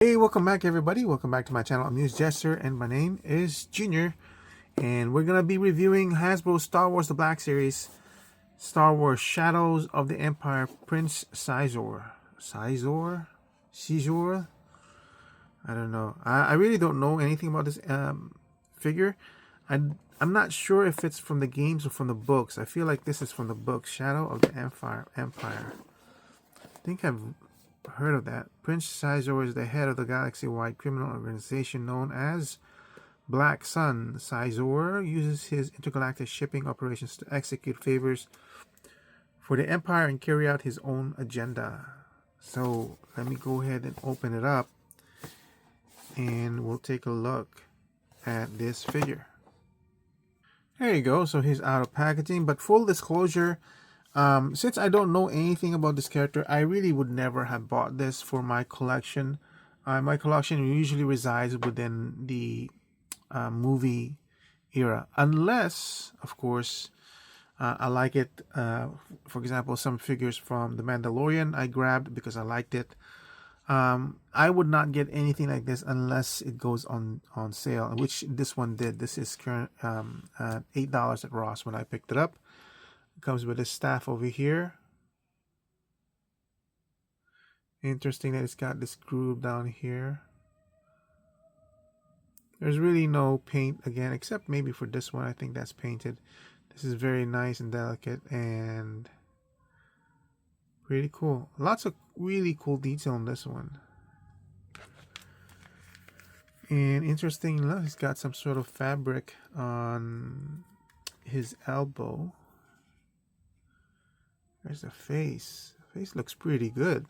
Hey, welcome back everybody. Welcome back to my channel, AmusedJester, and my name is Junior. And we're going to be reviewing Hasbro Star Wars The Black Series, Star Wars Shadows of the Empire, Prince Xizor. Xizor? I don't know. I really don't know anything about this figure. I'm not sure if it's from the games or from the books. I feel like this is from the book, Shadow of the Empire. I think I've heard of that. Prince Xizor is the head of the galaxy-wide criminal organization known as Black Sun. Xizor uses his intergalactic shipping operations to execute favors for the Empire and carry out his own agenda. So let me go ahead and open it up and we'll take a look at this figure. There you go. So he's out of packaging, but full disclosure, since I don't know anything about this character, I really would never have bought this for my collection. My collection usually resides within the movie era, unless, of course, I like it. For example, some figures from The Mandalorian I grabbed because I liked it. I would not get anything like this unless it goes on sale, which this one did. This is current $8 at Ross when I picked it up. It comes with a staff over here. Interesting that it's got this groove down here. There's really no paint again, except maybe for this one. I think that's painted. This is very nice and delicate and pretty cool. Lots of really cool detail on this one. And interesting enough, he's got some sort of fabric on his elbow. There's the face. The face looks pretty good.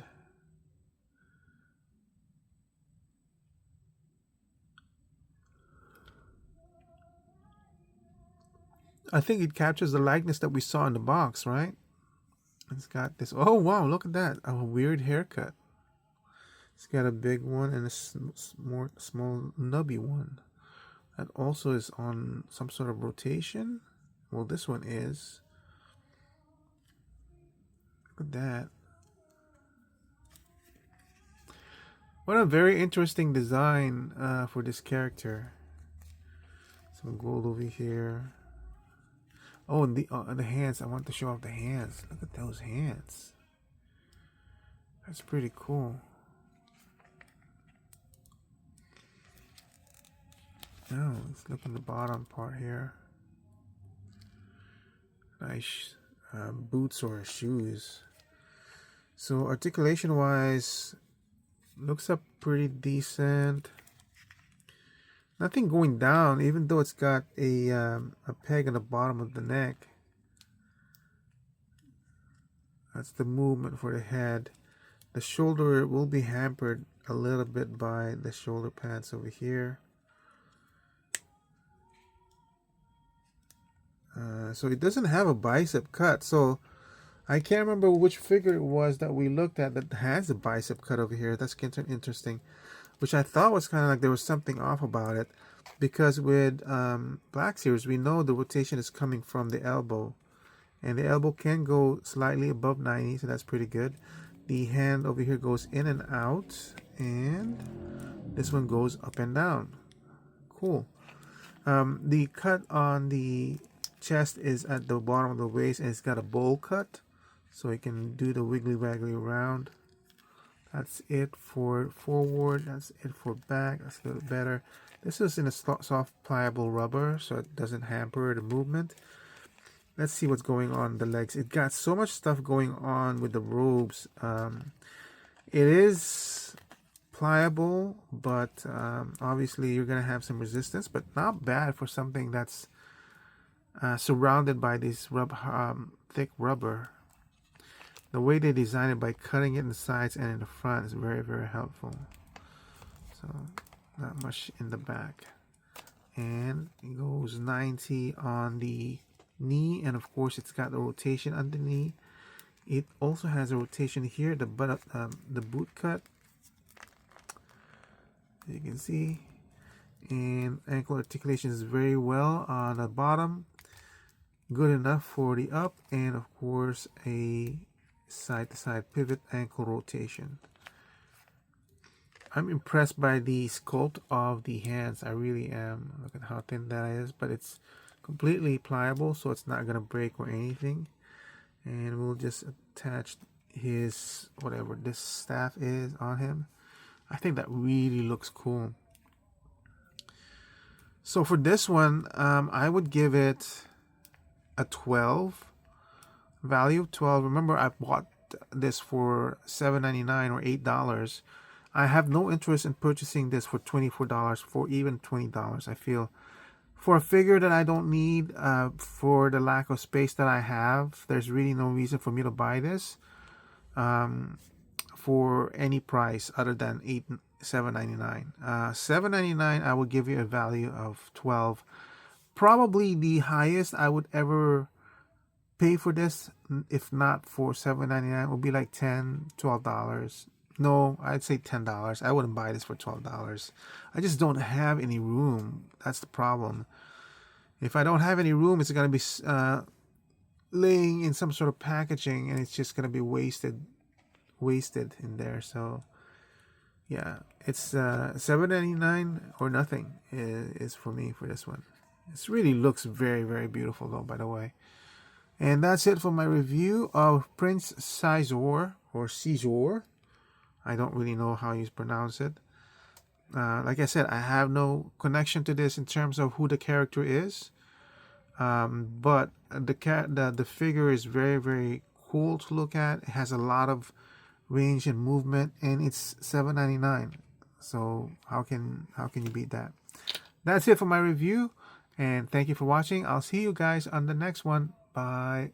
I think it captures the likeness that we saw in the box, right? It's got this. Oh, wow, look at that. A weird haircut. It's got a big one and a small nubby one. That also is on some sort of rotation. Well, this one is. Look at that. What a very interesting design for this character. Some gold over here. Oh, and the hands. I want to show off the hands. Look at those hands. That's pretty cool. Oh, let's look at the bottom part here. Nice boots or shoes. So articulation wise, looks up pretty decent. Nothing going down, even though it's got a peg on the bottom of the neck. That's the movement for the head. The shoulder will be hampered a little bit by the shoulder pads over here. So it doesn't have a bicep cut. So I can't remember which figure it was that we looked at that has a bicep cut over here. That's interesting. Which I thought was kind of like there was something off about it. Because with Black Series, we know the rotation is coming from the elbow. And the elbow can go slightly above 90, so that's pretty good. The hand over here goes in and out. And this one goes up and down. Cool. The cut on the chest is at the bottom of the waist, and it's got a bowl cut. So you can do the wiggly waggly around. That's it for forward. That's it for back. That's a little better. This is in a soft pliable rubber, so it doesn't hamper the movement. Let's see what's going on the legs. It got so much stuff going on with the robes. It is pliable, but obviously you're going to have some resistance, but not bad for something that's surrounded by this thick rubber. The way they design it by cutting it in the sides and in the front is very, very helpful. So not much in the back. And it goes 90 on the knee, and of course it's got the rotation underneath. It also has a rotation here, the boot cut, you can see, and ankle articulation is very well on the bottom, good enough for the up, and of course a side to side pivot ankle rotation. I'm impressed by the sculpt of the hands. I really am. Look at how thin that is, but it's completely pliable, so it's not gonna break or anything. And we'll just attach his whatever this staff is on him. I think that really looks cool. So for this one, I would give it a 12 value. 12. Remember, I bought this for $7.99 or $8. I have no interest in purchasing this for $24, for even $20. I feel for a figure that I don't need, for the lack of space that I have, there's really no reason for me to buy this for any price other than $7.99. $7.99, I would give you a value of 12. Probably the highest I would ever pay for this, if not for $7.99, would be like $10, $12. No, I'd say $10. I wouldn't buy this for $12. I just don't have any room. That's the problem. If I don't have any room, it's going to be laying in some sort of packaging, and it's just going to be wasted in there. So yeah, it's $7.99 or nothing is for me for this one. This really looks very, very beautiful though, by the way. And that's it for my review of Prince Xizor, or Xizor. I don't really know how you pronounce it. Like I said, I have no connection to this in terms of who the character is. But the figure is very, very cool to look at. It has a lot of range and movement, and it's $7.99. So how can you beat that? That's it for my review, and thank you for watching. I'll see you guys on the next one. Bye.